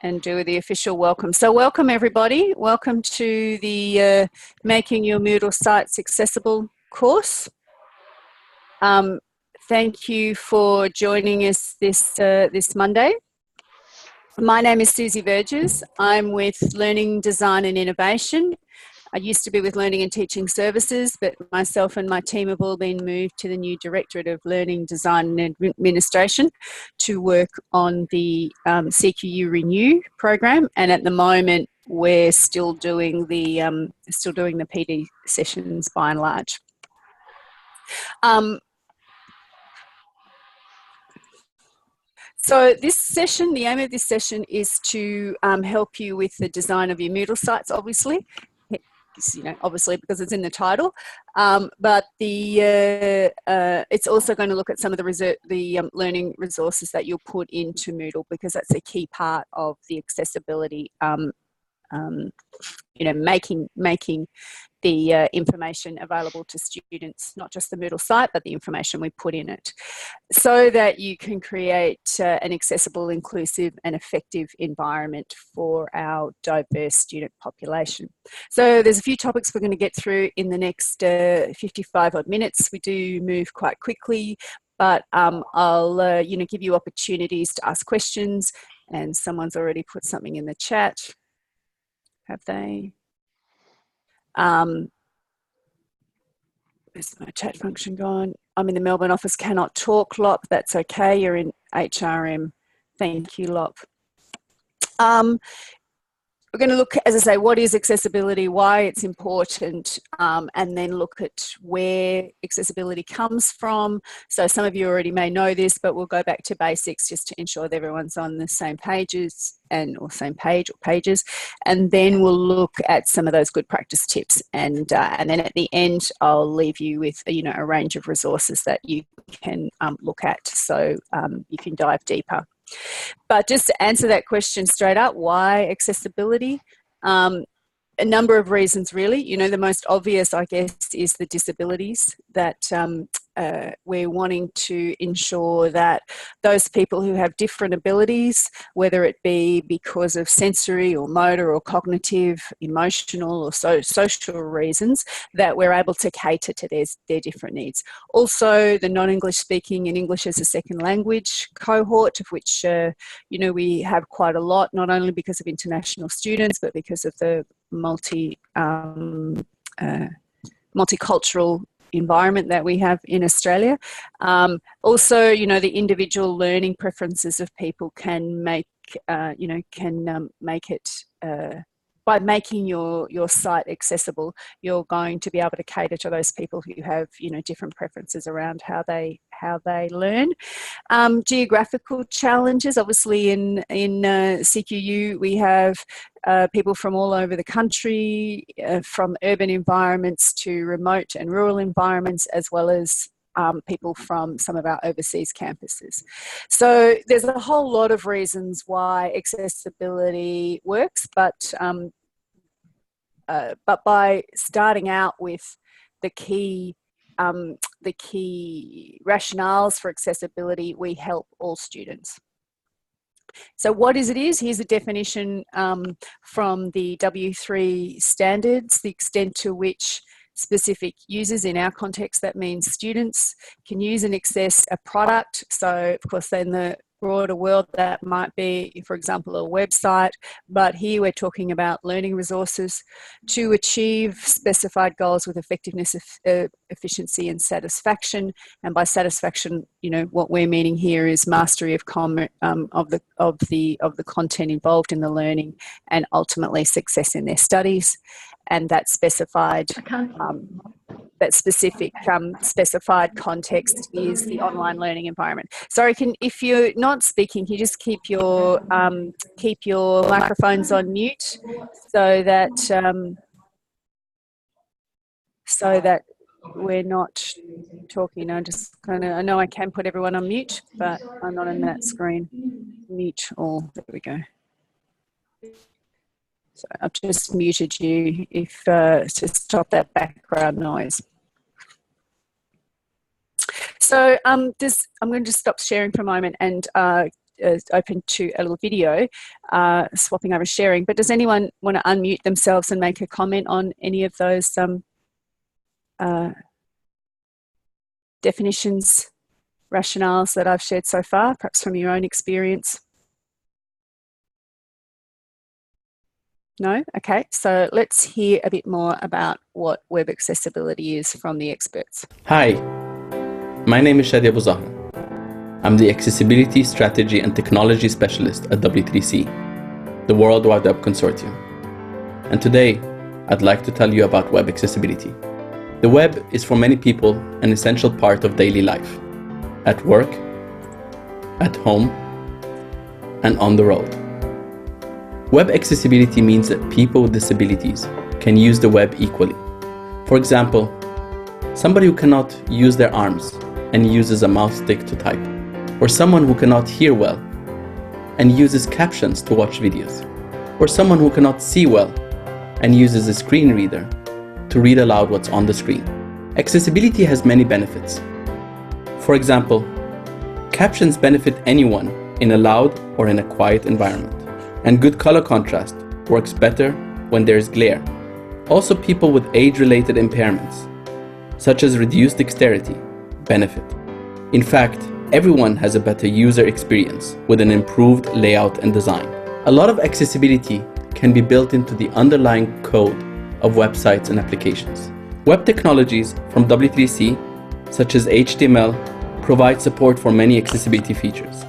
and do the official welcome. So welcome everybody. Welcome to the Making Your Moodle Sites Accessible course. Thank you for joining us this Monday. My name is Susie Vergers. I'm with Learning Design and Innovation. I used to be with Learning and Teaching Services, but myself and my team have all been moved to the new Directorate of Learning Design and Administration to work on the CQU Renew program. And at the moment, we're still doing the PD sessions by and large. So this session, the aim of this session is to help you with the design of your Moodle sites, obviously. Obviously because it's in the title, but it's also going to look at some of the learning resources that you'll put into Moodle, because that's a key part of the accessibility. Making the information available to students, not just the Moodle site, but the information we put in it, so that you can create an accessible, inclusive and effective environment for our diverse student population. So there's a few topics we're going to get through in the next 55 odd minutes. We do move quite quickly, but I'll give you opportunities to ask questions, and someone's already put something in the chat. Have they? Where's my chat function gone? I'm in the Melbourne office, cannot talk, Lop. That's okay, you're in HRM. Thank you, Lop. We're going to look, as I say, what is accessibility, why it's important, and then look at where accessibility comes from. So some of you already may know this, but we'll go back to basics just to ensure that everyone's on the same pages or same page or pages. And then we'll look at some of those good practice tips. And then at the end, I'll leave you with, a range of resources that you can look at, so you can dive deeper. But just to answer that question straight up, why accessibility? A number of reasons, really. The most obvious, I guess, is the disabilities that we're wanting to ensure that those people who have different abilities, whether it be because of sensory or motor or cognitive, emotional or social reasons, that we're able to cater to their different needs. Also, the non-English speaking and English as a second language cohort, of which we have quite a lot, not only because of international students, but because of the multicultural environment that we have in Australia. Also, the individual learning preferences of people can make it by making your site accessible, you're going to be able to cater to those people who have different preferences around how they learn. Geographical challenges, obviously in CQU we have people from all over the country, from urban environments to remote and rural environments, as well as people from some of our overseas campuses. So there's a whole lot of reasons why accessibility works, but by starting out with the key rationales for accessibility, we help all students. So what is? Here's a definition from the W3 standards: the extent to which specific users, in our context that means students, can use and access a product. So of course in the broader world that might be, for example, a website, but here we're talking about learning resources to achieve specified goals with effectiveness, efficiency and satisfaction. And by satisfaction, what we're meaning here is mastery of the content involved in the learning, and ultimately success in their studies. And that specified specified context is the online learning environment. Sorry, if you're not speaking, can you just keep your microphones on mute so that we're not talking. I know I can put everyone on mute, but I'm not on that screen. Mute all. There we go. So I've just muted you to stop that background noise. So I'm going to just stop sharing for a moment and open to a little video, swapping over sharing. But does anyone want to unmute themselves and make a comment on any of those definitions, rationales that I've shared so far, perhaps from your own experience? No? Okay, so let's hear a bit more about what web accessibility is from the experts. Hi, my name is Shadi Abu Zahra. I'm the Accessibility Strategy and Technology Specialist at W3C, the World Wide Web Consortium. And today, I'd like to tell you about web accessibility. The web is for many people an essential part of daily life, at work, at home, and on the road. Web accessibility means that people with disabilities can use the web equally. For example, somebody who cannot use their arms and uses a mouse stick to type, or someone who cannot hear well and uses captions to watch videos, or someone who cannot see well and uses a screen reader to read aloud what's on the screen. Accessibility has many benefits. For example, captions benefit anyone in a loud or in a quiet environment. And good color contrast works better when there is glare. Also, people with age-related impairments, such as reduced dexterity, benefit. In fact, everyone has a better user experience with an improved layout and design. A lot of accessibility can be built into the underlying code of websites and applications. Web technologies from W3C, such as HTML, provide support for many accessibility features.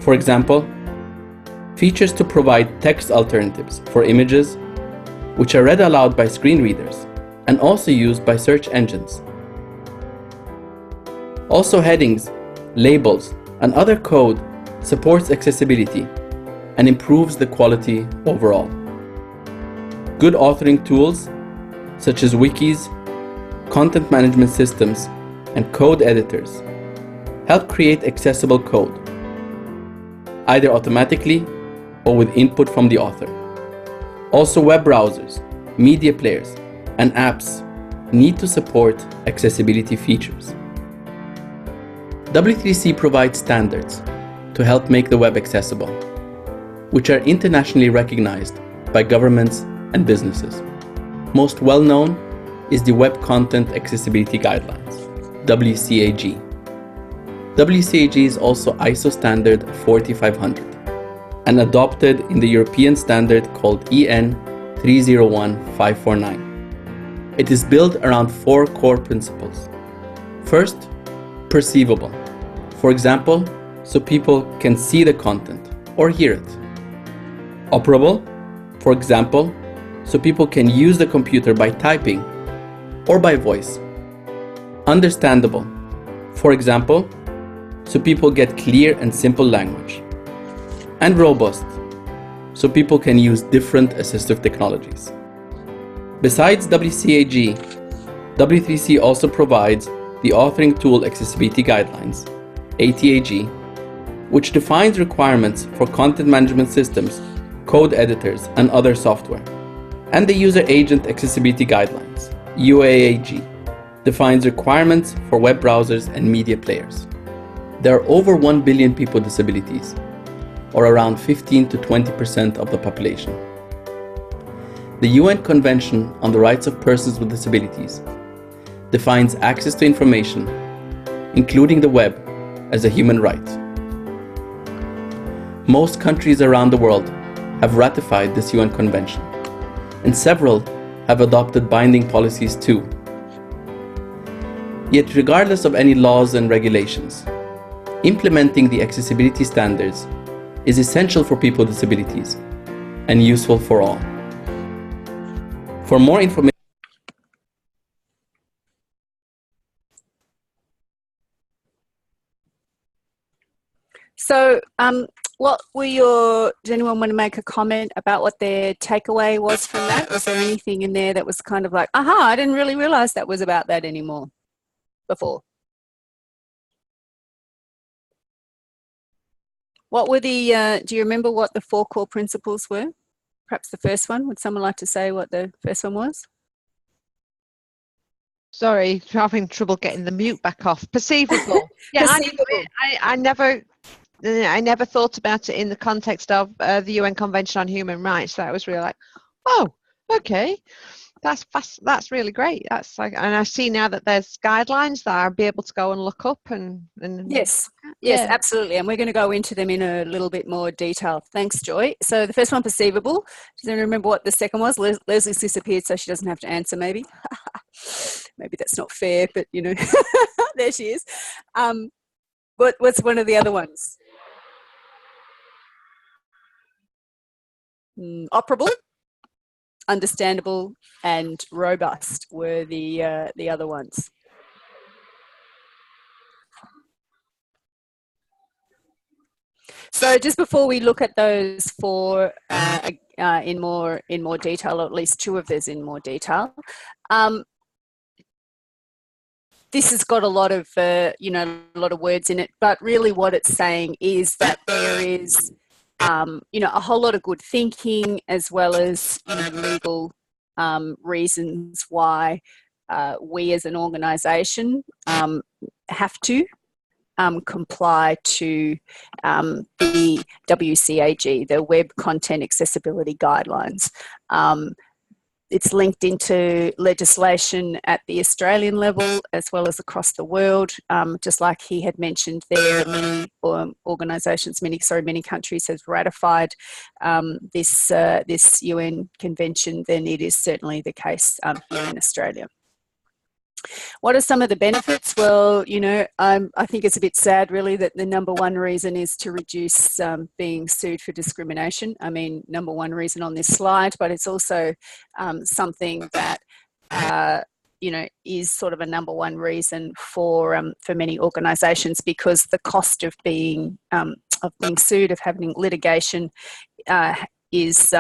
For example, features to provide text alternatives for images, which are read aloud by screen readers and also used by search engines. Also, headings, labels, and other code supports accessibility and improves the quality overall. Good authoring tools, such as wikis, content management systems, and code editors, help create accessible code, either automatically or with input from the author. Also, web browsers, media players, and apps need to support accessibility features. W3C provides standards to help make the web accessible, which are internationally recognized by governments and businesses. Most well known is the Web Content Accessibility Guidelines, WCAG. WCAG is also ISO standard 40500 and adopted in the European standard called EN 301549. It is built around 4 core principles. First, perceivable. For example, so people can see the content or hear it. Operable. For example, so people can use the computer by typing or by voice. Understandable. For example, so people get clear and simple language. And robust, so people can use different assistive technologies. Besides WCAG, W3C also provides the Authoring Tool Accessibility Guidelines, ATAG, which defines requirements for content management systems, code editors, and other software. And the User Agent Accessibility Guidelines, UAAG, defines requirements for web browsers and media players. There are over 1 billion people with disabilities, or around 15 to 20% of the population. The UN Convention on the Rights of Persons with Disabilities defines access to information, including the web, as a human right. Most countries around the world have ratified this UN Convention, and several have adopted binding policies too. Yet, regardless of any laws and regulations, implementing the accessibility standards is essential for people with disabilities and useful for all. For more information, so what were does anyone want to make a comment about what their takeaway was from that? Was there anything in there that was kind of like, aha, I didn't really realize that was about that anymore before? What were the, do you remember what the 4 core principles were? Perhaps the first one. Would someone like to say what the first one was? Sorry, having trouble getting the mute back off. Perceivable. Yeah, Perceivable. I never thought about it in the context of the UN Convention on Human Rights. That was really like, oh, okay, that's really great. That's like, and I see now that there's guidelines that I'll be able to go and look up and yes, yeah. absolutely. And we're going to go into them in a little bit more detail. Thanks, Joy. So the first one, perceivable. Does anyone remember what the second was? Leslie's disappeared, so she doesn't have to answer, maybe. Maybe that's not fair, but, you know, there she is. What's one of the other ones? Operable, understandable, and robust were the other ones. So just before we look at those four in more detail, or at least two of those in more detail, this has got a lot of a lot of words in it, but really what it's saying is that there is a whole lot of good thinking, as well as legal reasons why we as an organisation have to comply to the WCAG, the Web Content Accessibility Guidelines. It's linked into legislation at the Australian level as well as across the world. Just like he had mentioned, there many organisations, many countries have ratified this UN convention. Then it is certainly the case here in Australia. What are some of the benefits? Well, I think it's a bit sad, really, that the number one reason is to reduce being sued for discrimination. I mean, number one reason on this slide, but it's also something that is sort of a number one reason for many organisations, because the cost of being sued, of having litigation, is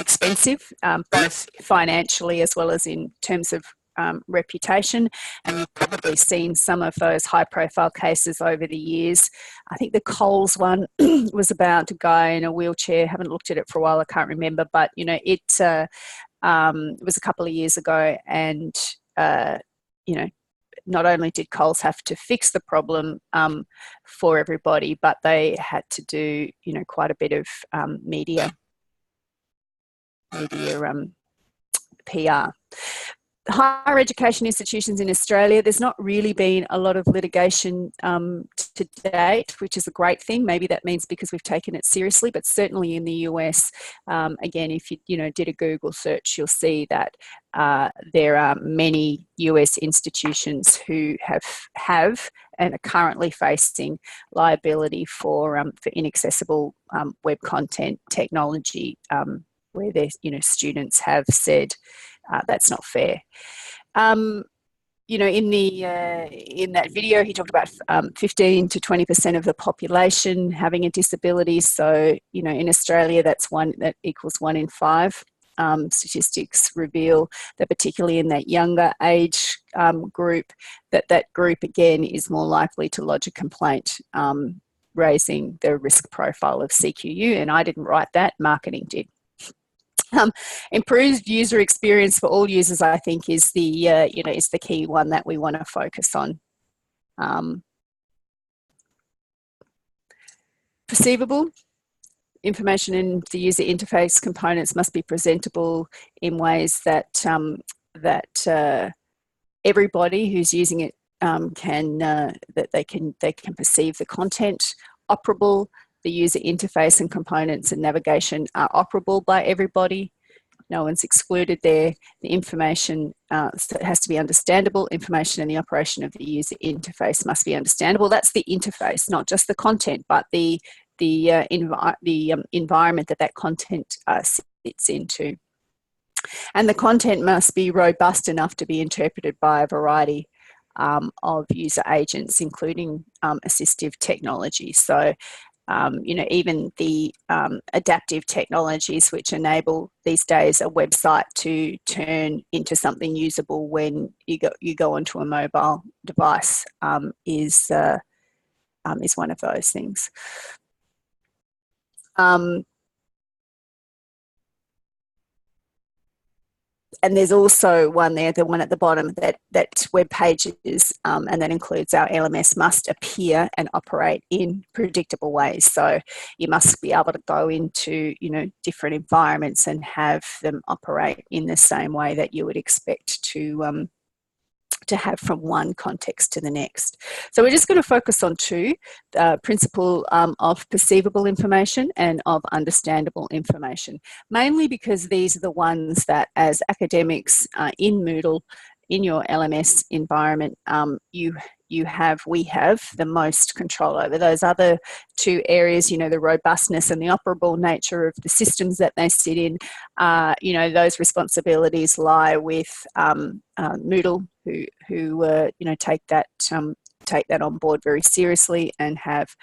expensive, both financially as well as in terms of reputation. And you've probably seen some of those high profile cases over the years. I think the Coles one was about a guy in a wheelchair. Haven't looked at it for a while, I can't remember, but it was a couple of years ago, and not only did Coles have to fix the problem for everybody, but they had to do quite a bit of media PR. Higher education institutions in Australia, there's not really been a lot of litigation to date, which is a great thing. Maybe that means because we've taken it seriously, but certainly in the US, again, if you did a Google search, you'll see that there are many US institutions who have and are currently facing liability for inaccessible web content technology, where their students have said that's not fair. In that video, he talked about 15 to 20% of the population having a disability. So, in Australia, that equals 1 in 5. Statistics reveal that, particularly in that younger age group, that group again is more likely to lodge a complaint, raising the risk profile of CQU. And I didn't write that; marketing did. Improved user experience for all users, I think, is the key one that we want to focus on. Perceivable information in the user interface components must be presentable in ways that everybody who's using it that they can perceive the content. Operable. The user interface and components and navigation are operable by everybody. No one's excluded there. The information has to be understandable. Information and the operation of the user interface must be understandable. That's the interface, not just the content, but the environment that content sits into. And the content must be robust enough to be interpreted by a variety of user agents, including assistive technology. So, even the adaptive technologies which enable these days a website to turn into something usable when you go onto a mobile device is one of those things. and there's also one there, the one at the bottom, that web pages, and that includes our LMS must appear and operate in predictable ways. So you must be able to go into, you know, different environments and have them operate in the same way that you would expect to have from one context to the next. So we're just going to focus on two, principle of perceivable information and of understandable information, mainly because these are the ones that as academics in Moodle, in your LMS environment, we have the most control over. Those other two areas, you know, the robustness and the operable nature of the systems that they sit in, you know, those responsibilities lie with Moodle, who you know, take that on board very seriously and have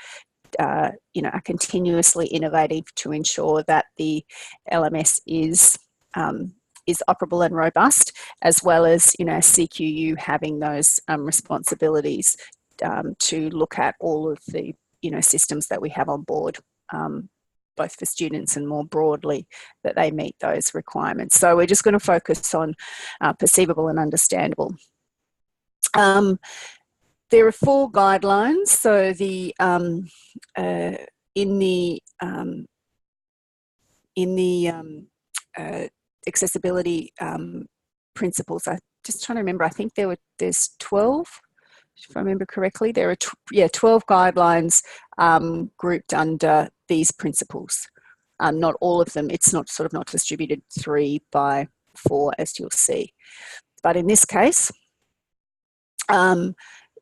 you know, are continuously innovative to ensure that the LMS is operable and robust, as well as, you know, CQU having those responsibilities to look at all of the, you know, systems that we have on board, both for students and more broadly, that they meet those requirements. So we're just going to focus on perceivable and understandable. There are 4 guidelines. So in the accessibility principles, I'm just trying to remember, I think there's 12, if I remember correctly. There are 12 guidelines grouped under these principles. Not all of them, it's not distributed 3 by 4, as you'll see. But in this case,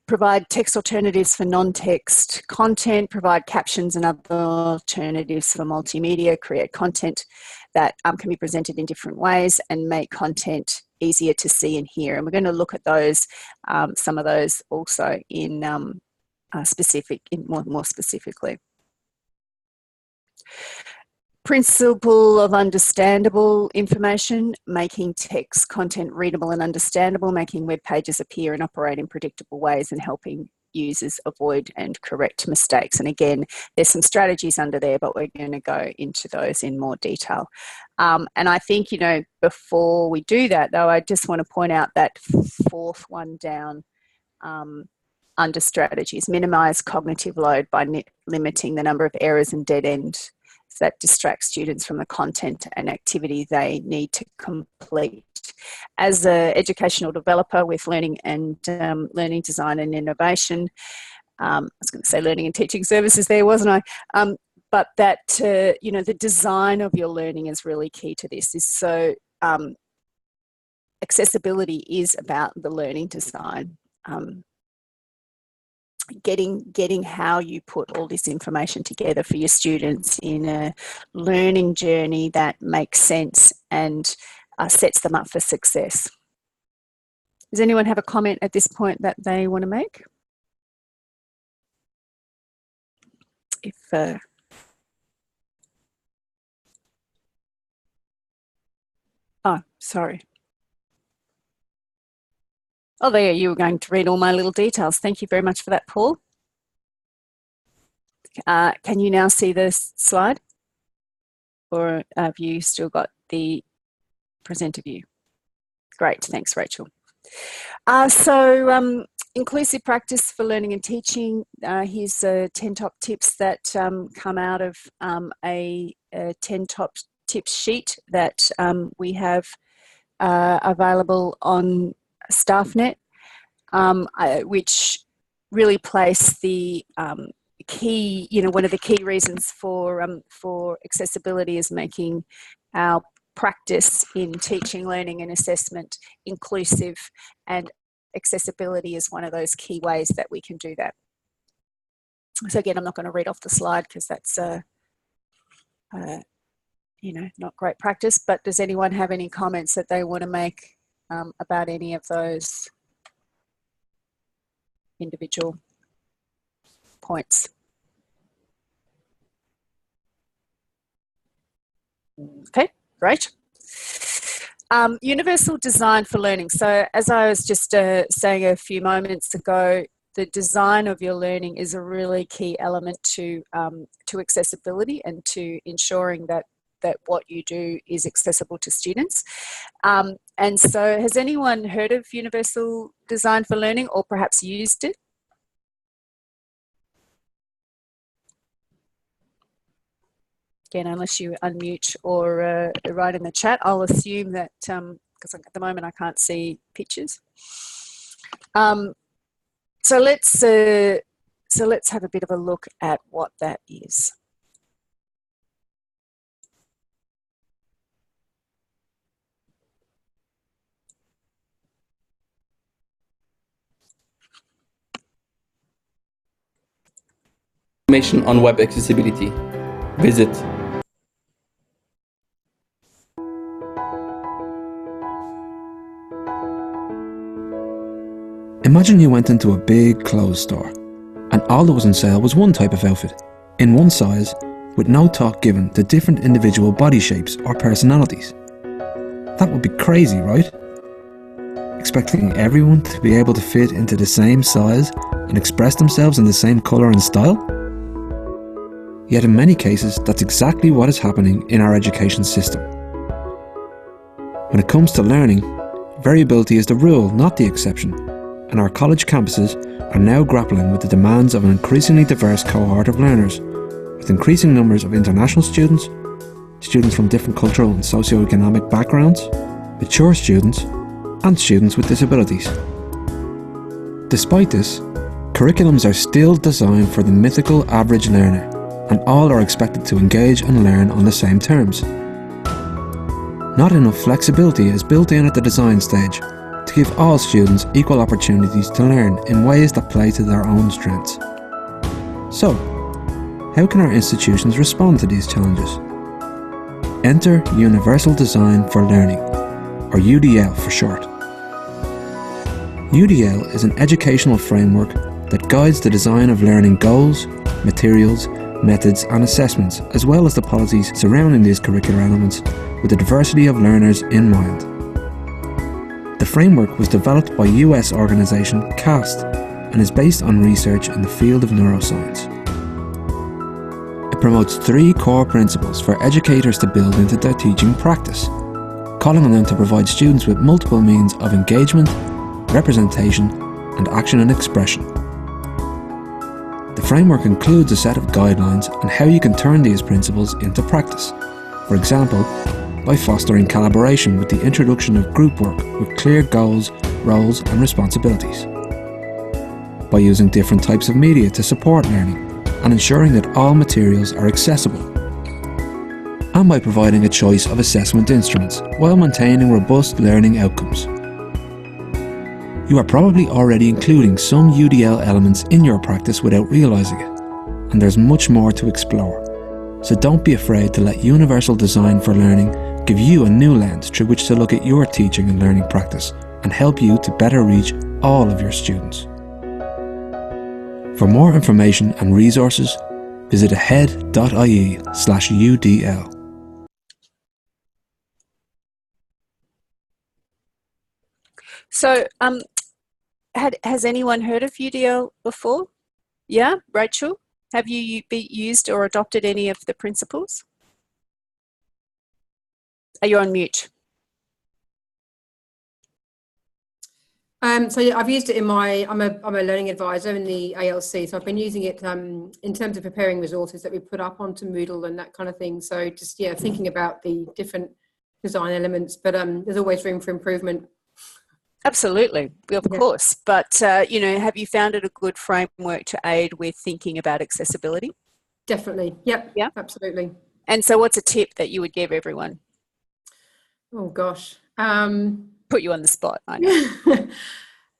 provide text alternatives for non-text content, provide captions and other alternatives for multimedia, create content that can be presented in different ways, and make content easier to see and hear. And we're going to look at those, some of those also in more specifically. Principle of understandable information, making text content readable and understandable, making web pages appear and operate in predictable ways, and helping users avoid and correct mistakes. And again, there's some strategies under there, but we're going to go into those in more detail. And I think, you know, before we do that, though, I just want to point out that 4th one down under strategies: minimize cognitive load by limiting the number of errors and dead ends that distract students from the content and activity they need to complete. As an educational developer with learning and learning design and innovation, I was going to say learning and teaching services there, wasn't I? But that, you know, the design of your learning is really key to this. So accessibility is about the learning design. Getting how you put all this information together for your students in a learning journey that makes sense and sets them up for success. Does anyone have a comment at this point that they want to make? Oh, sorry. Oh, there, you were going to read all my little details. Thank you very much for that, Paul. Can you now see this slide? Or have you still got the presenter view? Great, thanks, Rachel. So inclusive practice for learning and teaching. Here's 10 top tips that come out of a 10 top tips sheet that we have available on StaffNet, which really place the key, you know, one of the key reasons for accessibility is making our practice in teaching, learning and assessment inclusive, and accessibility is one of those key ways that we can do that. So again, I'm not going to read off the slide because that's you know, not great practice, but does anyone have any comments that they want to make about any of those individual points? Okay, great. Universal design for learning. So as I was just saying a few moments ago, the design of your learning is a really key element to accessibility and to ensuring that that what you do is accessible to students. And so has anyone heard of Universal Design for Learning or perhaps used it? Again, unless you unmute or write in the chat, I'll assume that, because at the moment I can't see pictures. So let's have a bit of a look at what that is. Information on web accessibility. Visit Imagine you went into a big clothes store and all that was on sale was one type of outfit, in one size, with no thought given to different individual body shapes or personalities. That would be crazy, right? Expecting everyone to be able to fit into the same size and express themselves in the same colour and style? Yet in many cases, that's exactly what is happening in our education system. When it comes to learning, variability is the rule, not the exception, and our college campuses are now grappling with the demands of an increasingly diverse cohort of learners, with increasing numbers of international students, students from different cultural and socio-economic backgrounds, mature students, and students with disabilities. Despite this, curriculums are still designed for the mythical average learner, and all are expected to engage and learn on the same terms. Not enough flexibility is built in at the design stage to give all students equal opportunities to learn in ways that play to their own strengths. So, how can our institutions respond to these challenges? Enter Universal Design for Learning, or UDL for short. UDL is an educational framework that guides the design of learning goals, materials, methods and assessments, as well as the policies surrounding these curricular elements with the diversity of learners in mind. The framework was developed by US organisation CAST and is based on research in the field of neuroscience. It promotes 3 core principles for educators to build into their teaching practice, calling on them to provide students with multiple means of engagement, representation, and action and expression. The framework includes a set of guidelines on how you can turn these principles into practice. For example, by fostering collaboration with the introduction of group work with clear goals, roles and responsibilities. By using different types of media to support learning and ensuring that all materials are accessible. And by providing a choice of assessment instruments while maintaining robust learning outcomes. You are probably already including some UDL elements in your practice without realising it, and there's much more to explore. So don't be afraid to let Universal Design for Learning give you a new lens through which to look at your teaching and learning practice and help you to better reach all of your students. For more information and resources, visit ahead.ie/UDL. So, has anyone heard of UDL before? Yeah, Rachel, have you used or adopted any of the principles? Are you on mute? So yeah, I've used it in I'm a learning advisor in the ALC, so I've been using it in terms of preparing resources that we put up onto Moodle and that kind of thing. So just, yeah, thinking about the different design elements, but there's always room for improvement. Absolutely, of course. But, you know, have you found it a good framework to aid with thinking about accessibility? Definitely. Yep. Yeah. Absolutely. And so what's a tip that you would give everyone? Oh, gosh. Put you on the spot, I know.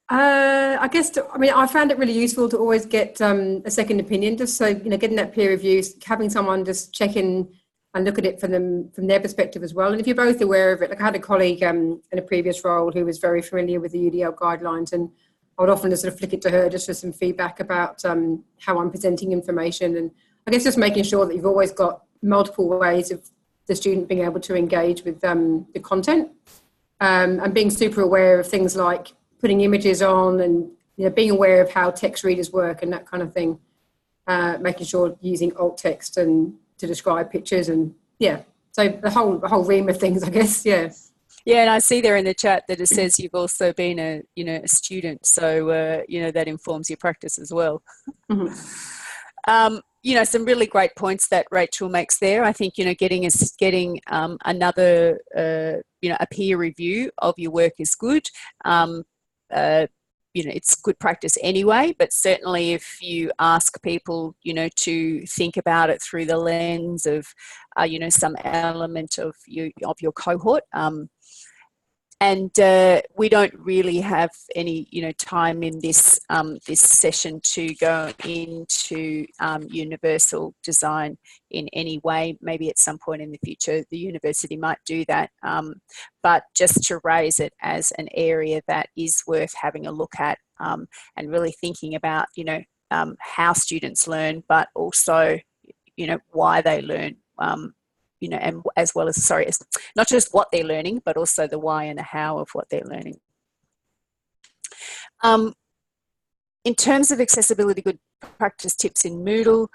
I guess, I found it really useful to always get a second opinion, just so, you know, getting that peer review, having someone just check in and look at it from their perspective as well. And if you're both aware of it, like I had a colleague in a previous role who was very familiar with the UDL guidelines, and I would often just sort of flick it to her just for some feedback about how I'm presenting information. And I guess just making sure that you've always got multiple ways of the student being able to engage with the content, and being super aware of things like putting images on and, you know, being aware of how text readers work and that kind of thing, making sure using alt text and to describe pictures, and yeah, So the whole ream of things, I guess. Yeah. Yeah, and I see there in the chat that it says you've also been a student, so that informs your practice as well. Mm-hmm. Some really great points that Rachel makes there. I think getting another a peer review of your work is good. It's good practice anyway, but certainly if you ask people to think about it through the lens of some element of your cohort. And we don't really have any, time in this session to go into universal design in any way. Maybe at some point in the future, the university might do that. But just to raise it as an area that is worth having a look at and really thinking about, how students learn, but also, why they learn. And as well as, it's not just what they're learning, but also the why and the how of what they're learning. In terms of accessibility good practice tips in Moodle,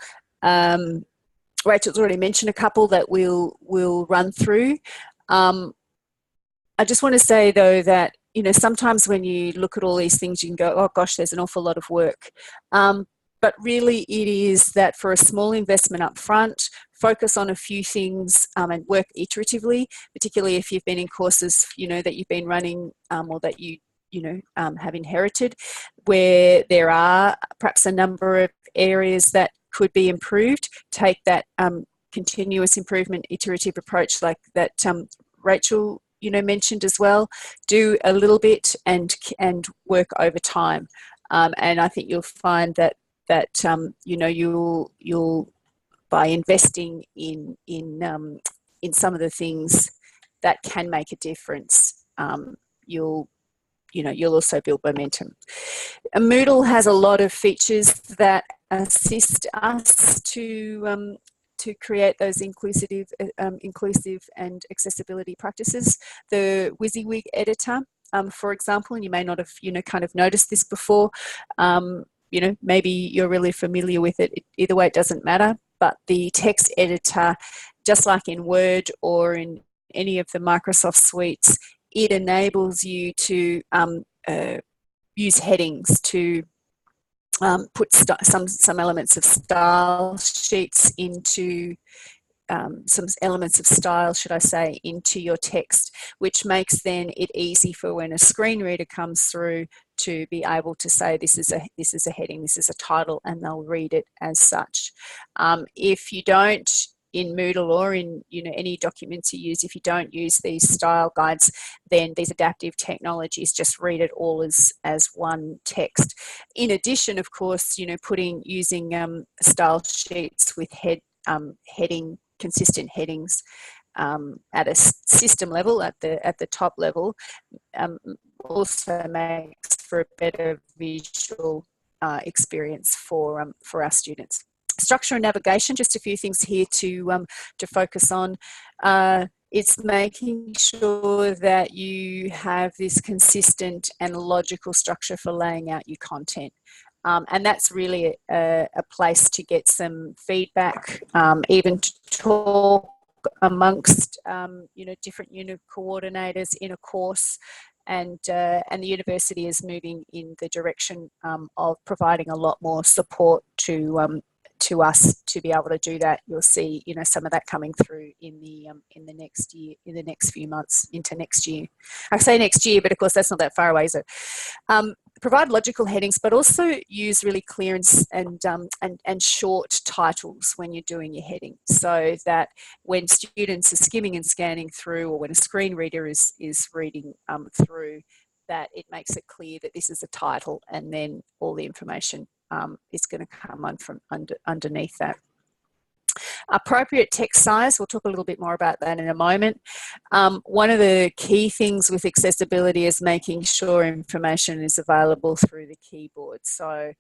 Rachel's already mentioned a couple that we'll run through. I just want to say though that, sometimes when you look at all these things, you can go, oh gosh, there's an awful lot of work. But really it is that for a small investment up front, focus on a few things and work iteratively, particularly if you've been in courses, that you've been running or that you have inherited, where there are perhaps a number of areas that could be improved. Take that continuous improvement, iterative approach like that Rachel, mentioned as well. Do a little bit and work over time. And I think you'll find that you'll by investing in some of the things that can make a difference, you'll also build momentum. Moodle has a lot of features that assist us to create those inclusive and accessibility practices. The WYSIWYG editor, for example, and you may not have kind of noticed this before. Maybe you're really familiar with it. Either way, it doesn't matter. But the text editor, just like in Word or in any of the Microsoft suites, it enables you to use headings to put some elements of style sheets into some elements of style, should I say, into your text, which makes then it easy for when a screen reader comes through to be able to say this is a heading, this is a title, and they'll read it as such. If you don't, in Moodle or in any documents you use, if you don't use these style guides, then these adaptive technologies just read it all as one text. In addition, of course, using style sheets with consistent headings at a system level, at the top level, also makes for a better visual experience for our students. Structure and navigation, just a few things here to focus on. It's making sure that you have this consistent and logical structure for laying out your content. And that's really a place to get some feedback, even to talk amongst different unit coordinators in a course. And the university is moving in the direction of providing a lot more support to us to be able to do that. You'll see, some of that coming through in the next year, in the next few months into next year. I say next year, but of course that's not that far away, is it? Provide logical headings, but also use really clear and short titles when you're doing your heading, so that when students are skimming and scanning through, or when a screen reader is reading through, that it makes it clear that this is a title, and then all the information is going to come on from underneath that. Appropriate text size, we'll talk a little bit more about that in a moment. One of the key things with accessibility is making sure information is available through the keyboard. So,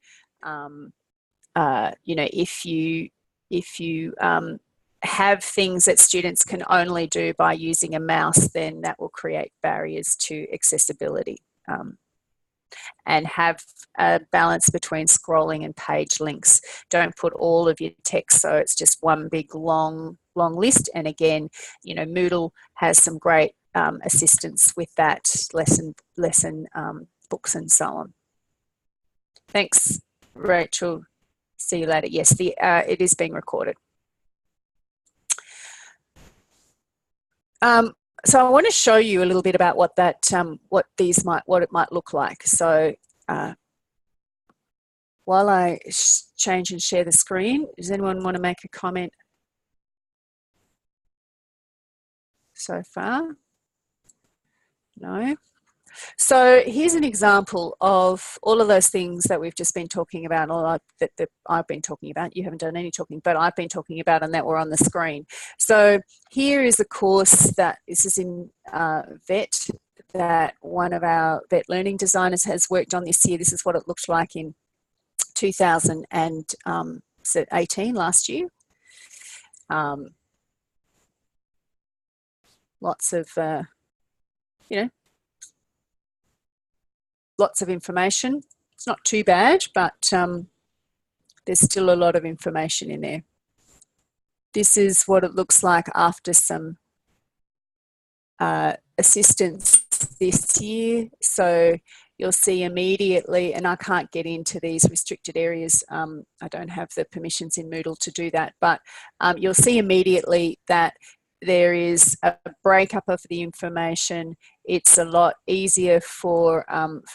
if you have things that students can only do by using a mouse, then that will create barriers to accessibility. and have a balance between scrolling and page links. Don't put all of your text so it's just one big long list. And again, you know, Moodle has some great assistance with that, lesson books and so on. Thanks, Rachel. See you later. Yes, it is being recorded. So I want to show you a little bit about what that, what it might look like. So while I change and share the screen, does anyone want to make a comment so far? No. So here's an example of all of those things that we've just been talking about, or that I've been talking about. You haven't done any talking, but I've been talking about, and that were on the screen. So here is a course that this is in VET, that one of our VET learning designers has worked on this year. This is what it looked like in 2018, last year. Lots of, you know, lots of information. It's not too bad, but there's still a lot of information in there. This is what it looks like after some assistance this year. So you'll see immediately, and I can't get into these restricted areas. I don't have the permissions in Moodle to do that, but you'll see immediately that there is a breakup of the information. It's a lot easier for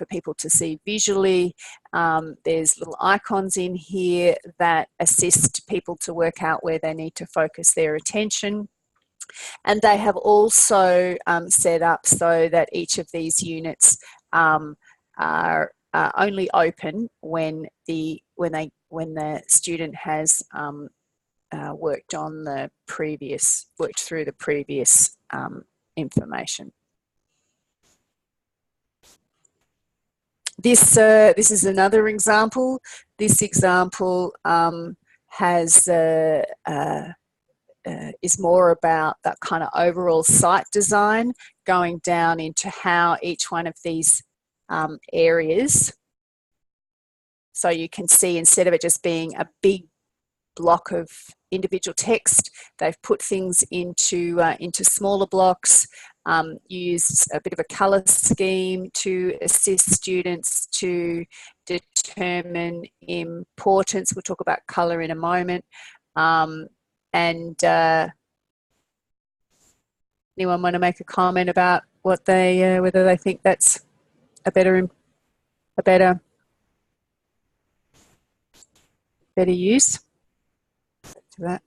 people to see visually. There's little icons in here that assist people to work out where they need to focus their attention. And they have also set up so that each of these units are only open when the student has worked through the previous information. This is another example. This example is more about that kind of overall site design, going down into how each one of these areas. So you can see, instead of it just being a big block of individual text, they've put things into smaller blocks. Used a bit of a colour scheme to assist students to determine importance. We'll talk about colour in a moment. And anyone want to make a comment about what they whether they think that's a better use to that?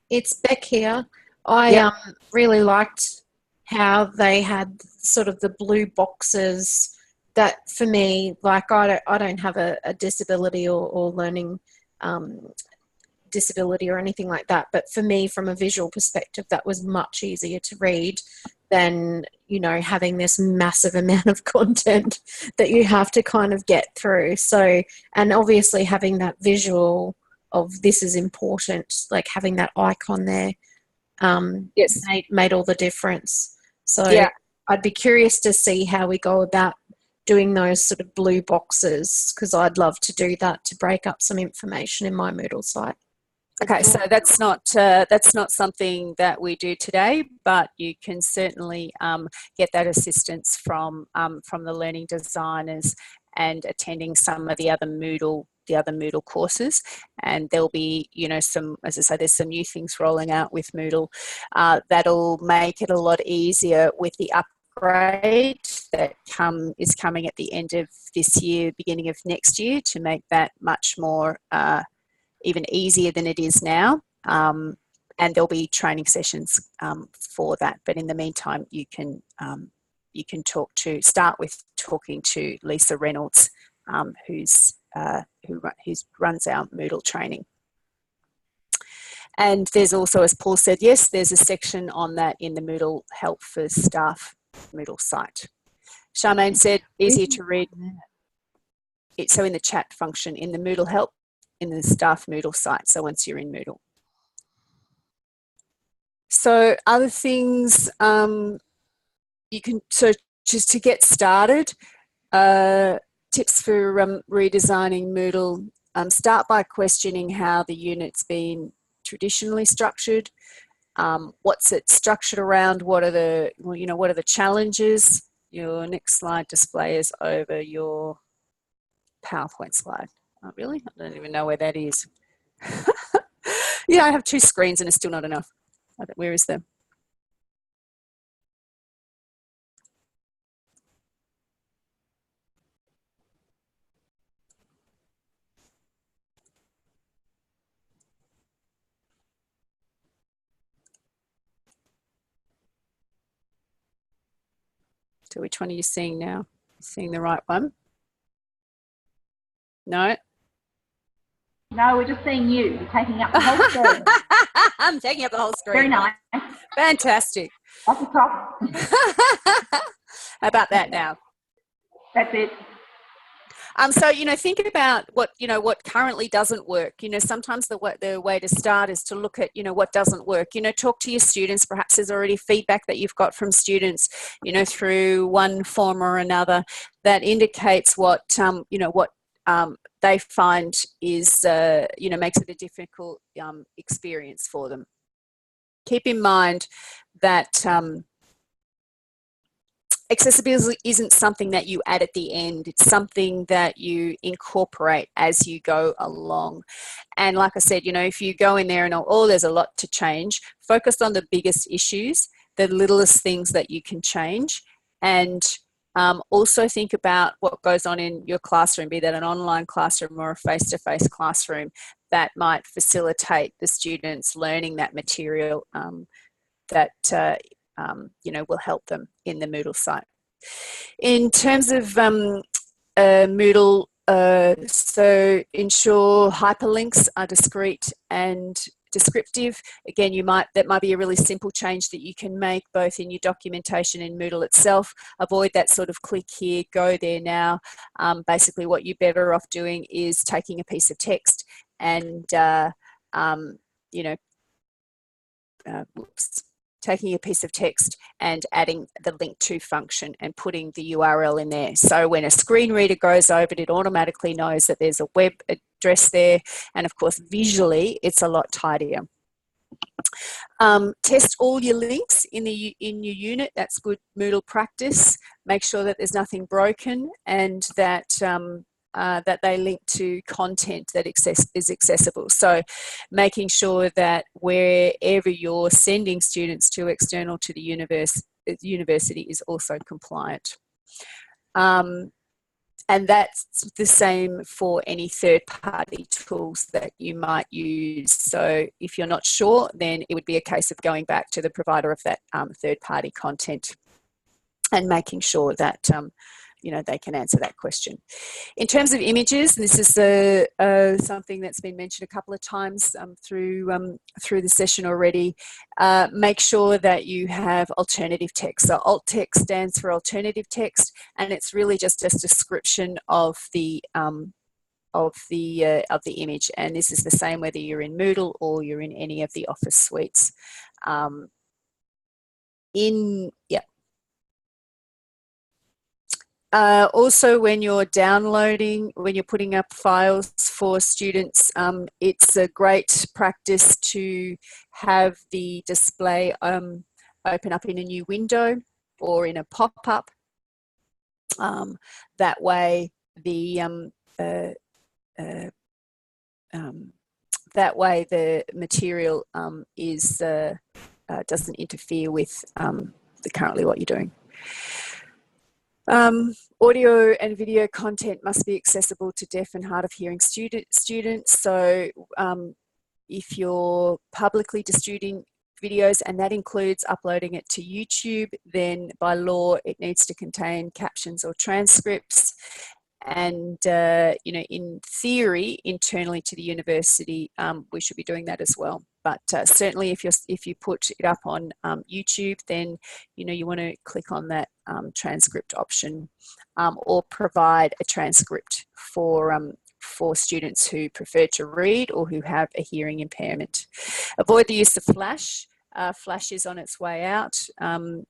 It's Beck here. I really liked how they had sort of the blue boxes. That for me, like I don't have a disability or learning disability or anything like that, but for me, from a visual perspective, that was much easier to read than, you know, having this massive amount of content that you have to kind of get through. So, and obviously having that visual of this is important, like having that icon there, yes, made all the difference. So yeah. I'd be curious to see how we go about doing those sort of blue boxes, because I'd love to do that to break up some information in my Moodle site. Okay, so that's not something that we do today, but you can certainly get that assistance from the learning designers and attending some of the other Moodle courses. And there'll be, you know, some, as I say, there's some new things rolling out with Moodle that'll make it a lot easier with the upgrade that is coming at the end of this year, beginning of next year, to make that much more even easier than it is now. And there'll be training sessions for that. But in the meantime, you can start with talking to Lisa Reynolds, who runs our Moodle training. And there's also, as Paul said, yes, there's a section on that in the Moodle Help for Staff Moodle site. Charmaine said, easier to read. So in the chat function, in the Moodle Help, in the staff Moodle site, so once you're in Moodle. So other things you can, so just to get started, tips for redesigning Moodle. Start by questioning how the unit's been traditionally structured. What's it structured around? What are the, what are the challenges? Your next slide display is over your PowerPoint slide. Oh, really? I don't even know where that is. Yeah, I have 2 screens and it's still not enough. Where is them? So which one are you seeing now? Seeing the right one? No? No, we're just seeing you. You're taking up the whole screen. I'm taking up the whole screen. Very nice. Fantastic. Off the top. How about that now? That's it. So, think about what currently doesn't work. Sometimes the way to start is to look at, what doesn't work. Talk to your students. Perhaps there's already feedback that you've got from students, through one form or another that indicates what, they find is, makes it a difficult experience for them. Keep in mind that accessibility isn't something that you add at the end. It's something that you incorporate as you go along. And like I said, if you go in there and there's a lot to change, focus on the biggest issues, the littlest things that you can change, and also think about what goes on in your classroom, be that an online classroom or a face-to-face classroom, that might facilitate the students learning that material that will help them in the Moodle site. In terms of Moodle, so ensure hyperlinks are discrete and descriptive. Again, that might be a really simple change that you can make both in your documentation in Moodle itself. Avoid that sort of click here, go there now. Basically, what you're better off doing is taking a piece of text and taking a piece of text and adding the link to function and putting the URL in there. So when a screen reader goes over it, it automatically knows that there's a web address there. And of course, visually, it's a lot tidier. Test all your links in your unit. That's good Moodle practice. Make sure that there's nothing broken and that that they link to content that is accessible. So making sure that wherever you're sending students to external to the university is also compliant. And that's the same for any third-party tools that you might use. So if you're not sure, then it would be a case of going back to the provider of that third-party content and making sure that they can answer that question. In terms of images, and this is something that's been mentioned a couple of times through the session already, make sure that you have alternative text. So alt text stands for alternative text, and it's really just a description of the image. And this is the same whether you're in Moodle or you're in any of the Office suites. Also, when you're putting up files for students, it's a great practice to have the display open up in a new window or in a pop-up. That way, the material doesn't interfere with currently what you're doing. Audio and video content must be accessible to deaf and hard of hearing students. So if you're publicly distributing videos, and that includes uploading it to YouTube, then by law it needs to contain captions or transcripts. And in theory, internally to the university, we should be doing that as well. But certainly, if you put it up on YouTube, then you want to click on that transcript option, or provide a transcript for students who prefer to read or who have a hearing impairment. Avoid the use of Flash. Flash is on its way out.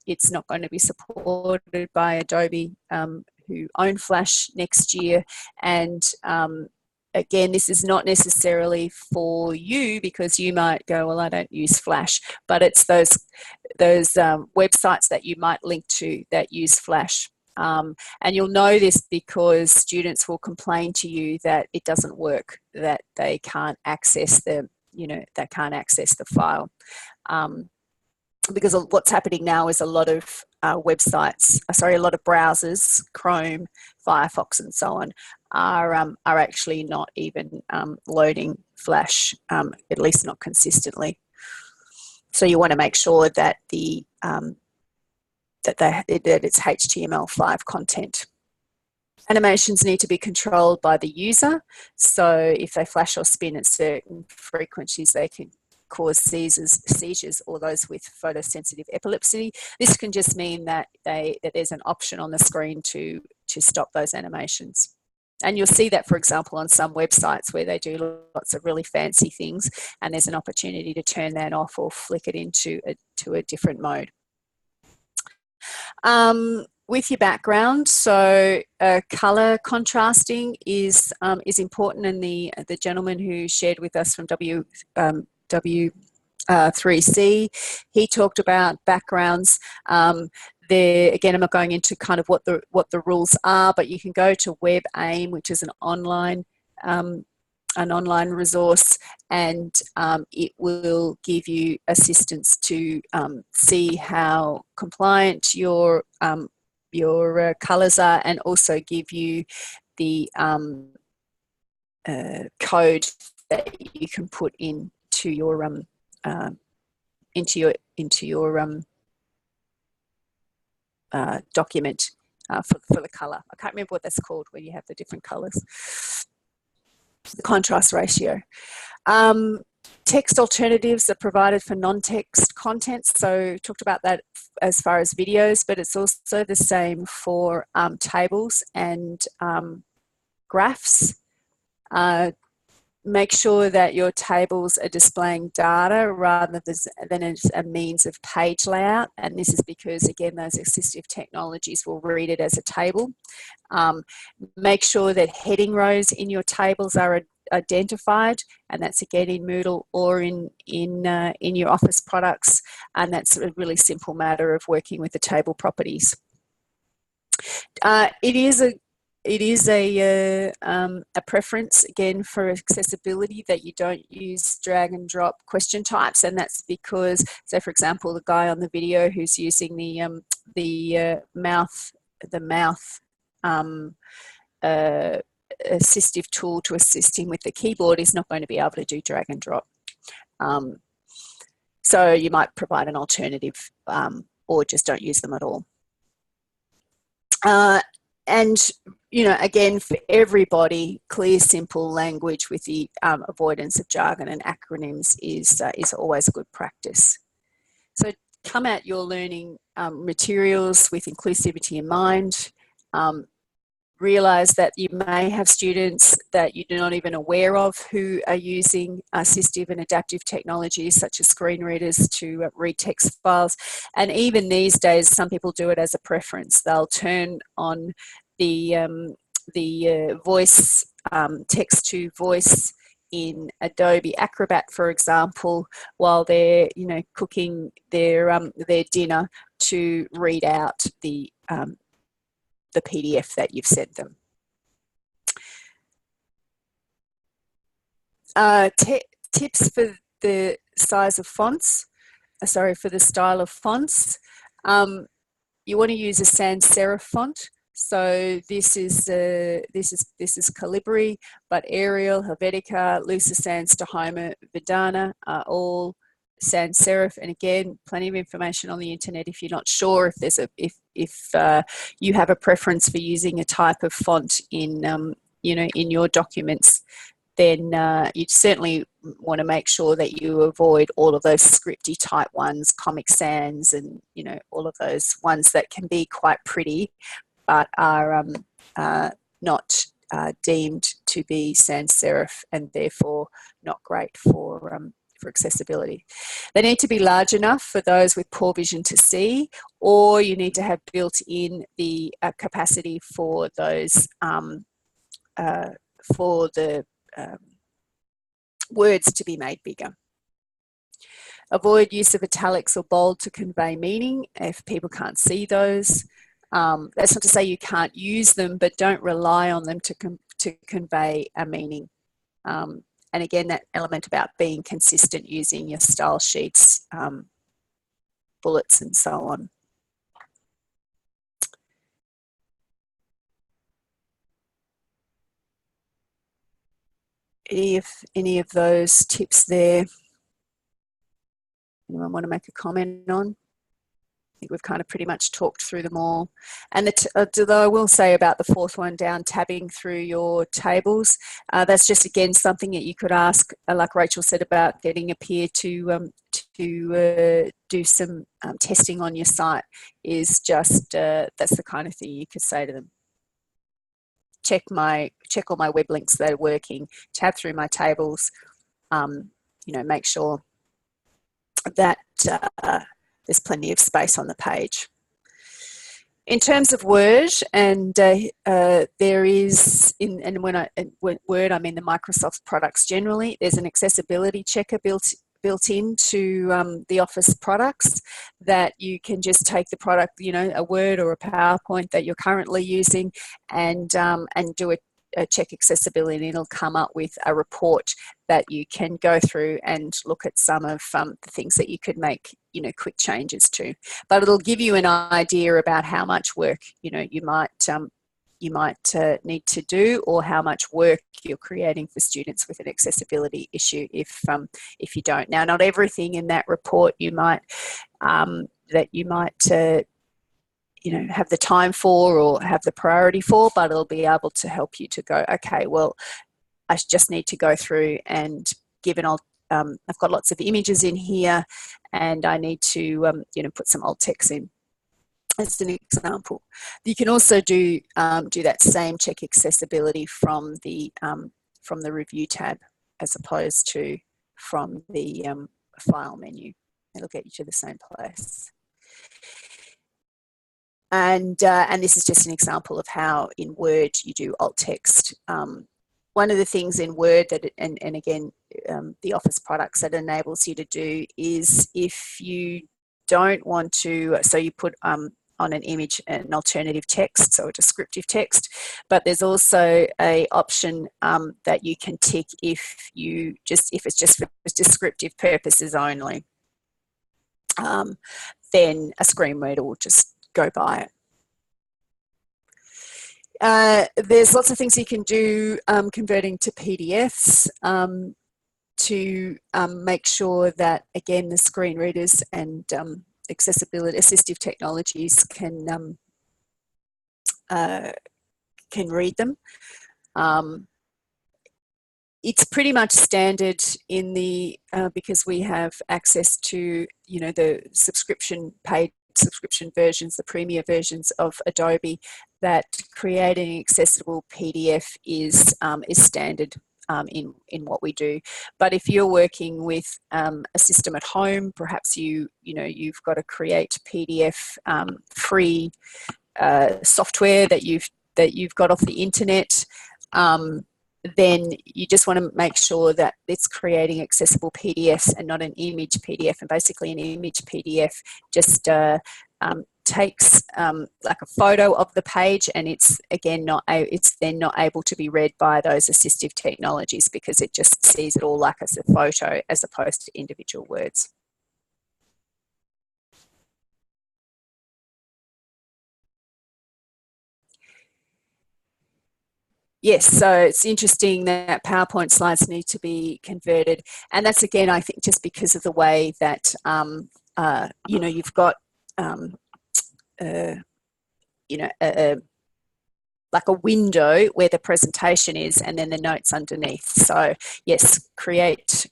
It's not going to be supported by Adobe, who own Flash next year. And again, this is not necessarily for you, because you might go, well, I don't use Flash, but it's those websites that you might link to that use Flash. And you'll know this because students will complain to you that it doesn't work, that they can't access the file. Because what's happening now is a lot of a lot of browsers, Chrome, Firefox, and so on, are actually not even loading Flash, at least not consistently. So you want to make sure that that it's HTML5 content. Animations need to be controlled by the user. So if they flash or spin at certain frequencies, they can cause seizures, or those with photosensitive epilepsy. This can just mean that there's an option on the screen to stop those animations. And you'll see that, for example, on some websites where they do lots of really fancy things, and there's an opportunity to turn that off or flick it into a different mode. With your background, so color contrasting is important, and the gentleman who shared with us from W3C, he talked about backgrounds. Again, I'm not going into kind of what the rules are, but you can go to WebAIM, which is an online resource, and it will give you assistance to see how compliant your colours are, and also give you the code that you can put into your document for the colour. I can't remember what that's called when you have the different colours. The contrast ratio. Text alternatives are provided for non-text contents. So talked about that as far as videos, but it's also the same for tables and graphs. Make sure that your tables are displaying data rather than as a means of page layout. And this is because, again, those assistive technologies will read it as a table. Make sure that heading rows in your tables are identified, and that's again in Moodle or in your Office products. And that's a really simple matter of working with the table properties. It is a preference, again, for accessibility that you don't use drag and drop question types, and that's because, so for example, the guy on the video who's using the mouth assistive tool to assist him with the keyboard is not going to be able to do drag and drop. So you might provide an alternative, or just don't use them at all. And, you know, again, for everybody, clear, simple language with the avoidance of jargon and acronyms is always a good practice. So come at your learning materials with inclusivity in mind. Realise that you may have students that you're not even aware of who are using assistive and adaptive technologies such as screen readers to read text files. And even these days, some people do it as a preference. They'll turn on the voice, text to voice in Adobe Acrobat, for example, while they're, you know, cooking their dinner, to read out the PDF that you've sent them. Tips for the size of fonts, for the style of fonts. You want to use a sans serif font. So this is Calibri, but Arial, Helvetica, Lusa Sans, Tahoma, Vidana are all sans serif. And again, plenty of information on the internet if you're not sure if there's if you have a preference for using a type of font in in your documents. Then you certainly want to make sure that you avoid all of those scripty type ones, Comic Sans, and all of those ones that can be quite pretty, but are not deemed to be sans serif, and therefore not great for for accessibility. They need to be large enough for those with poor vision to see, or you need to have built in the capacity for those for the words to be made bigger. Avoid use of italics or bold to convey meaning if people can't see those. That's not to say you can't use them, but don't rely on them to convey a meaning. And again, that element about being consistent using your style sheets, bullets and so on. Any of those tips there, anyone want to make a comment on? I think we've kind of pretty much talked through them all. And although I will say about the fourth one down, tabbing through your tables, that's just again something that you could ask, like Rachel said about getting a peer to do some testing on your site. Is just that's the kind of thing you could say to them. Check all my web links that are working. Tab through my tables. Make sure that there's plenty of space on the page. In terms of Word, and there is, when Word, I mean the Microsoft products generally, there's an accessibility checker built into the Office products that you can just take the product, a Word or a PowerPoint that you're currently using and do a check accessibility, and it'll come up with a report that you can go through and look at some of the things that you could make quick changes to. But it'll give you an idea about how much work you might need to do, or how much work you're creating for students with an accessibility issue if you don't. Now, not everything in that report you might have the time for or have the priority for, but it'll be able to help you to go, okay, well, I just need to go through and I've got lots of images in here and I need to put some alt text in. That's an example. You can also do that same check accessibility from the review tab as opposed to from the file menu. It'll get you to the same place. And this is just an example of how in Word you do alt text. One of the things in Word that, and again, the Office products that enables you to do is if you don't want to, so you put on an image an alternative text, so a descriptive text, but there's also a option that you can tick if it's just for descriptive purposes only. Then a screen reader will just go by it. There's lots of things you can do converting to PDFs to make sure that, again, the screen readers and accessibility assistive technologies can read them. It's pretty much standard in the because we have access to the subscription versions, the premier versions of Adobe, that creating accessible PDF is standard in what we do. But if you're working with a system at home, perhaps you've got to create PDF free software that you've got off the internet. Then you just want to make sure that it's creating accessible PDFs and not an image PDF. And basically an image PDF just takes like a photo of the page, and it's then not able to be read by those assistive technologies because it just sees it all like as a photo as opposed to individual words. Yes, so it's interesting that PowerPoint slides need to be converted, and that's again, I think, just because of the way that you've got like a window where the presentation is, and then the notes underneath. So yes, create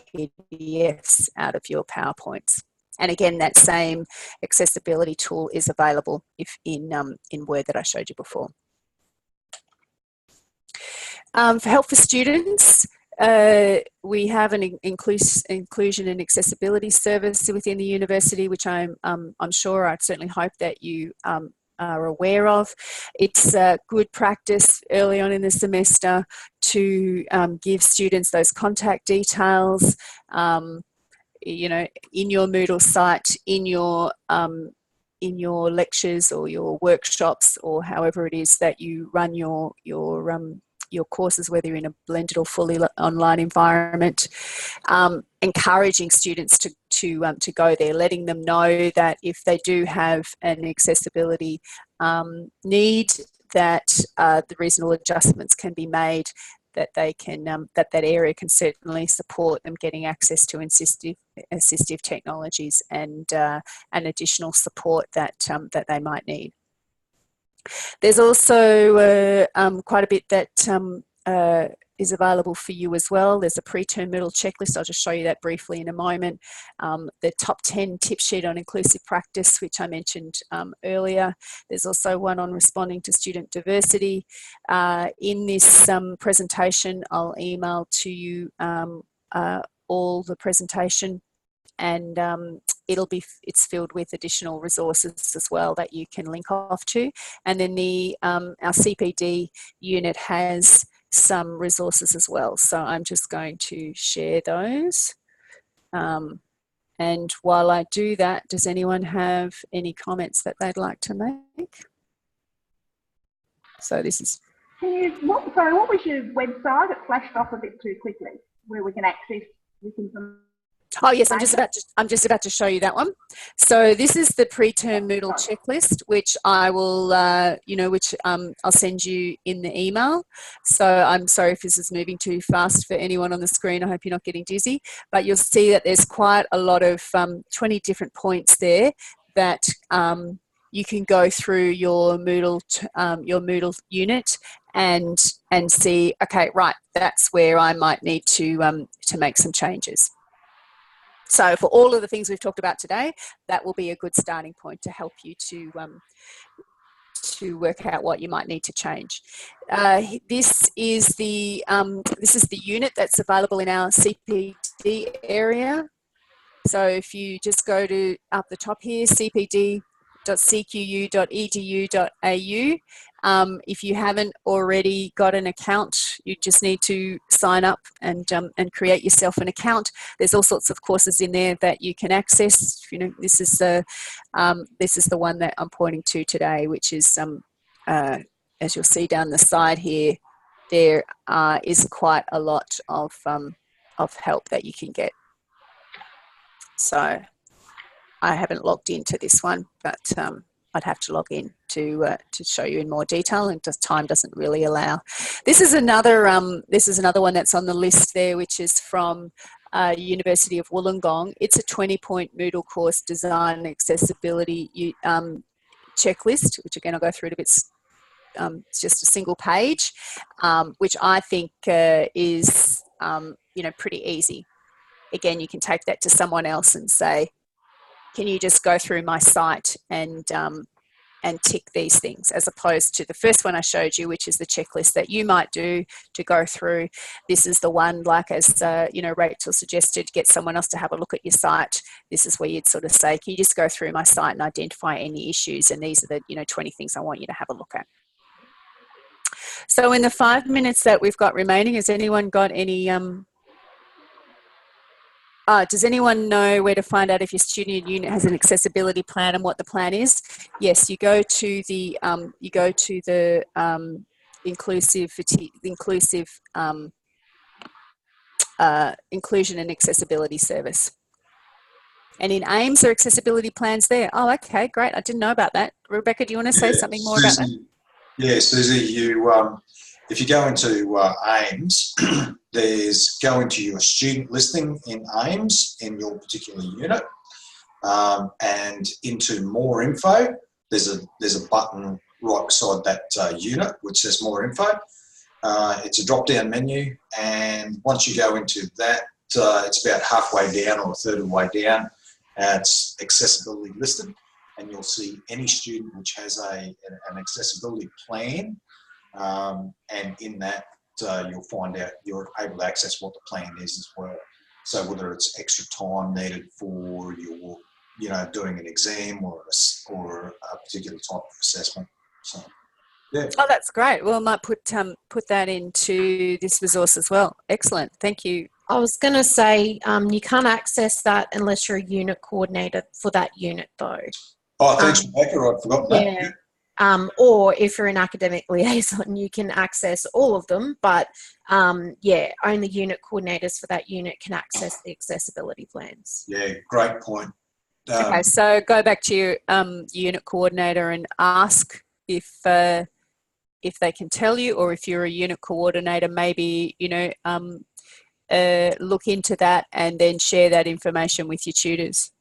PDFs out of your PowerPoints. And again, that same accessibility tool is available in Word that I showed you before. For help for students, We have an inclusion and accessibility service within the university, which I'm sure, I certainly hope that you are aware of. It's good practice early on in the semester to give students those contact details, you know, in your Moodle site, in your lectures or your workshops, or however it is that you run your courses, whether you're in a blended or fully online environment, encouraging students to go there, letting them know that if they do have an accessibility need, that the reasonable adjustments can be made, that they can that area can certainly support them getting access to assistive technologies and additional support that they might need. There's also quite a bit that is available for you as well. There's a pre-term Moodle checklist. I'll just show you that briefly in a moment. The top 10 tip sheet on inclusive practice, which I mentioned earlier. There's also one on responding to student diversity. In this presentation, I'll email to you all the presentation, and it's filled with additional resources as well that you can link off to. And then our CPD unit has some resources as well. So I'm just going to share those. And while I do that, does anyone have any comments that they'd like to make? So this is... Sorry, what was your website? It flashed off a bit too quickly, where we can access this information. Oh yes, I'm just about to show you that one. So this is the pre-term Moodle checklist, which I will, I'll send you in the email. So I'm sorry if this is moving too fast for anyone on the screen. I hope you're not getting dizzy, but you'll see that there's quite a lot of 20 different points there that you can go through your Moodle unit and see. Okay, right, that's where I might need to make some changes. So for all of the things we've talked about today, that will be a good starting point to help you to work out what you might need to change. This is the unit that's available in our CPD area. So if you just go to up the top here, cpd.cqu.edu.au. If you haven't already got an account, you just need to sign up and create yourself an account. There's all sorts of courses in there that you can access. You know, this is the one that I'm pointing to today, which is as you'll see down the side here, there is quite a lot of help that you can get. So I haven't logged into this one, but I'd have to log in to show you in more detail, and just time doesn't really allow. This is another one that's on the list there, which is from University of Wollongong. It's a 20-point Moodle course design and accessibility checklist, which again I'll go through it a bit. It's just a single page, which I think is pretty easy. Again, you can take that to someone else and say, can you just go through my site and tick these things, as opposed to the first one I showed you, which is the checklist that you might do to go through. This is the one, like as Rachel suggested, get someone else to have a look at your site. This is where you'd sort of say, can you just go through my site and identify any issues, and these are the 20 things I want you to have a look at. So in the 5 minutes that we've got remaining, has anyone got any does anyone know where to find out if your student unit has an accessibility plan and what the plan is? Yes, you go to the inclusion and accessibility service. And in AIMS, are accessibility plans there? Oh, okay, great. I didn't know about that. Rebecca, do you want to say something more about that? Yeah, Susie, if you go into AIMS, there's go into your student listing in AIMS in your particular unit, and into more info. There's a button right beside that unit which says more info. It's a drop-down menu, and once you go into that, it's about halfway down or a third of the way down. It's accessibility listed, and you'll see any student which has an accessibility plan, and in that you'll find out you're able to access what the plan is as well. So whether it's extra time needed for your, doing an exam or a particular type of assessment. So, yeah. Oh, that's great. Well, I might put that into this resource as well. Excellent. Thank you. I was going to say you can't access that unless you're a unit coordinator for that unit, though. Oh, thanks, Rebecca. I'd forgotten that. Or if you're an academic liaison, you can access all of them. But only unit coordinators for that unit can access the accessibility plans. Yeah, great point. Okay, so go back to your unit coordinator and ask if they can tell you, or if you're a unit coordinator, maybe look into that and then share that information with your tutors.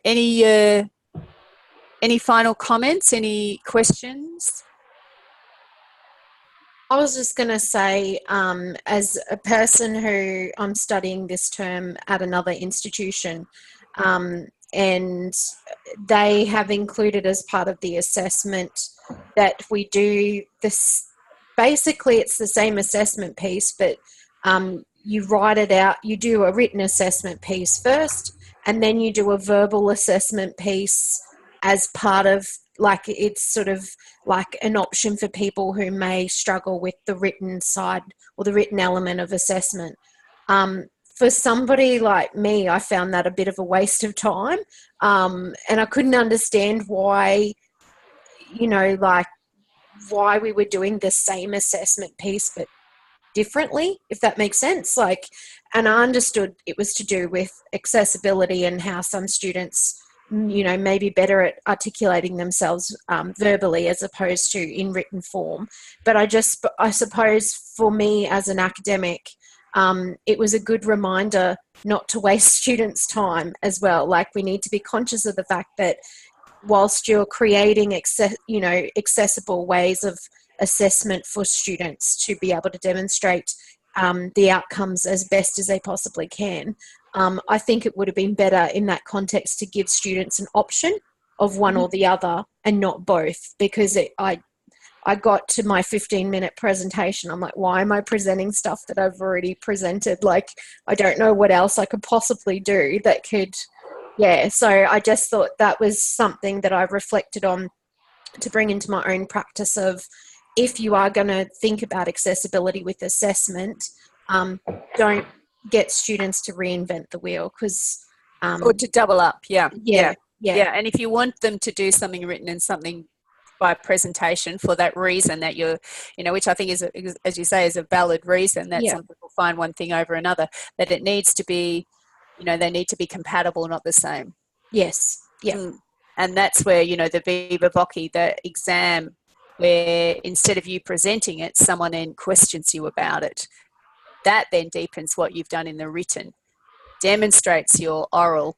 Any final comments? Any questions? I was just going to say, as a person who I'm studying this term at another institution, and they have included as part of the assessment that we do this, basically it's the same assessment piece, but you write it out, you do a written assessment piece first, and then you do a verbal assessment piece as part of, like, it's sort of like an option for people who may struggle with the written side or the written element of assessment. For somebody like me, I found that a bit of a waste of time, and I couldn't understand why, why we were doing the same assessment piece but differently, if that makes sense. And I understood it was to do with accessibility and how some students, may be better at articulating themselves verbally as opposed to in written form. But I suppose for me as an academic, it was a good reminder not to waste students' time as well. We need to be conscious of the fact that whilst you're creating accessible ways of assessment for students to be able to demonstrate the outcomes as best as they possibly can, I think it would have been better in that context to give students an option of one or the other and not both, because I got to my 15-minute presentation. I'm like, why am I presenting stuff that I've already presented? I don't know what else I could possibly do that could, So I just thought that was something that I reflected on to bring into my own practice of, if you are going to think about accessibility with assessment, don't get students to reinvent the wheel, because or to double up. Yeah. And if you want them to do something written and something by presentation for that reason that you're, which I think is, as you say, is a valid reason that some people find one thing over another, that it needs to be, they need to be compatible, not the same. Yes. Yeah. And that's where, the Viva Voce, the exam, where instead of you presenting it, someone then questions you about it. That then deepens what you've done in the written, demonstrates your oral,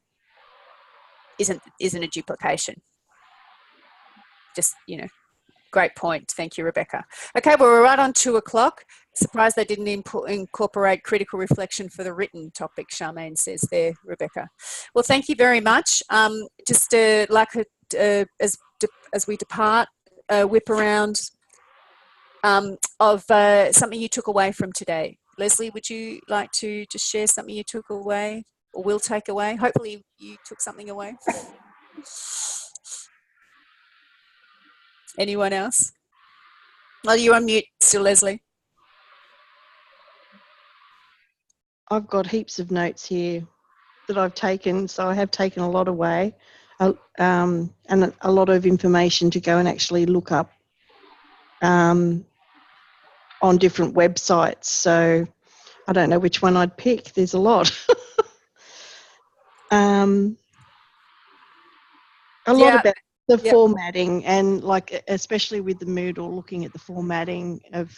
isn't a duplication. Just, great point. Thank you, Rebecca. Okay, well, we're right on 2:00. Surprised they didn't incorporate critical reflection for the written topic, Charmaine says there, Rebecca. Well, thank you very much. Just as we depart, whip around of something you took away from today. Leslie, would you like to just share something you took away or will take away? Hopefully you took something away. Anyone else? Oh, you're on mute still, Leslie. I've got heaps of notes here that I've taken, so I have taken a lot away, and a lot of information to go and actually look up on different websites. So I don't know which one I'd pick. There's a lot. A lot about the formatting, and especially with the Moodle, looking at the formatting of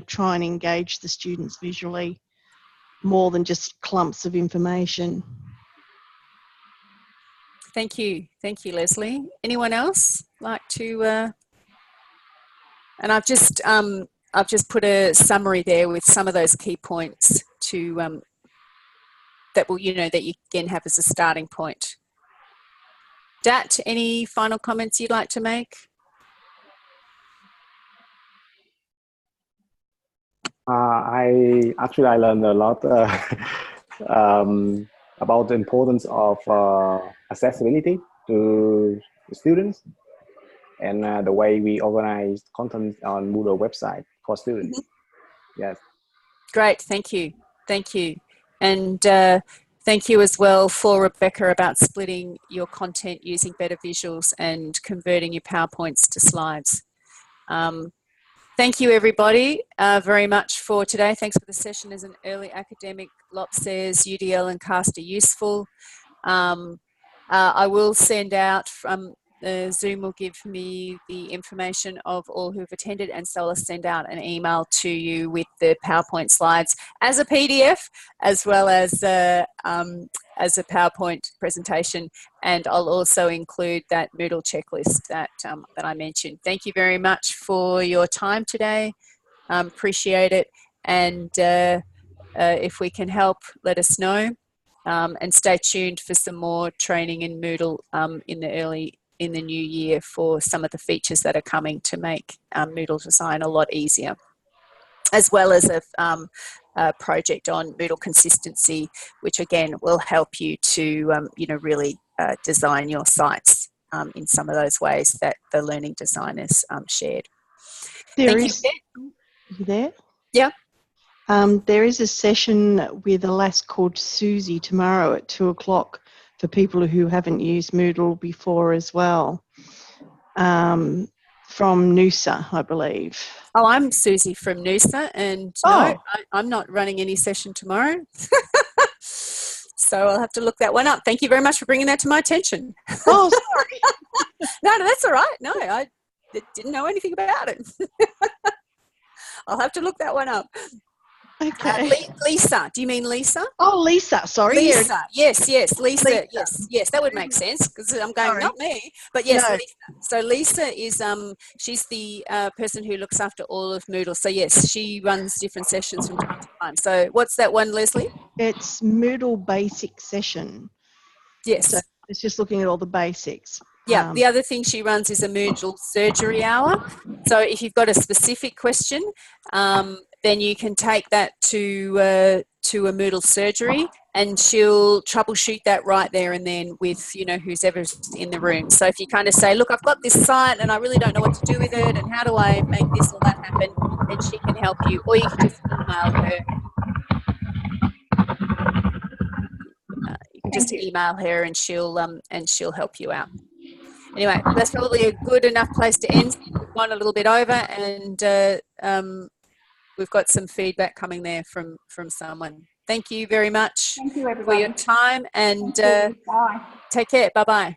trying to engage the students visually more than just clumps of information. Thank you, Leslie. Anyone else like to? And I've just put a summary there with some of those key points to that will that you again have as a starting point. Dat, any final comments you'd like to make? I learned a lot about the importance of accessibility to students, and the way we organize content on Moodle website for students. Yes. Great, thank you. Thank you. And thank you as well for Rebecca about splitting your content using better visuals and converting your PowerPoints to slides. Thank you, everybody, very much for today. Thanks for the session. As an early academic, LOP says UDL and CAST are useful. I will send out from Zoom will give me the information of all who've attended, and so I'll send out an email to you with the PowerPoint slides as a PDF, as well as a PowerPoint presentation, and I'll also include that Moodle checklist that I mentioned. Thank you very much for your time today. Appreciate it, and if we can help, let us know, and stay tuned for some more training in Moodle in the new year for some of the features that are coming to make Moodle design a lot easier, as well as a project on Moodle consistency, which again will help you to really design your sites in some of those ways that the learning designers shared. There Thank is. you. You there? Yeah. There is a session with a lass called Susie tomorrow at 2 o'clock for people who haven't used Moodle before as well, from Noosa, I believe. Oh, I'm Susie from Noosa, and no, I'm not running any session tomorrow. So I'll have to look that one up. Thank you very much for bringing that to my attention. Oh, sorry. No, that's all right. No, I didn't know anything about it. I'll have to look that one up. Okay. Lisa, do you mean Lisa? Oh, Lisa, sorry. Lisa, yes, Lisa, Lisa. yes, that would make sense, because I'm going, Sorry. not me, but yes, No. Lisa. So Lisa is, she's the person who looks after all of Moodle. So yes, she runs different sessions from time to time. So what's that one, Leslie? It's Moodle basic session. Yes. So it's just looking at all the basics. Yeah, the other thing she runs is a Moodle surgery hour. So if you've got a specific question, then you can take that to a Moodle surgery, and she'll troubleshoot that right there and then with, who's ever in the room. So if you kind of say, look, I've got this site and I really don't know what to do with it, and how do I make this or that happen, then she can help you, or you can just email her. You can just email her and she'll help you out. Anyway, that's probably a good enough place to end. We've gone a little bit over, and we've got some feedback coming there from someone. Thank you very much. Thank you, for everybody. your time, and Bye. take care. Bye-bye.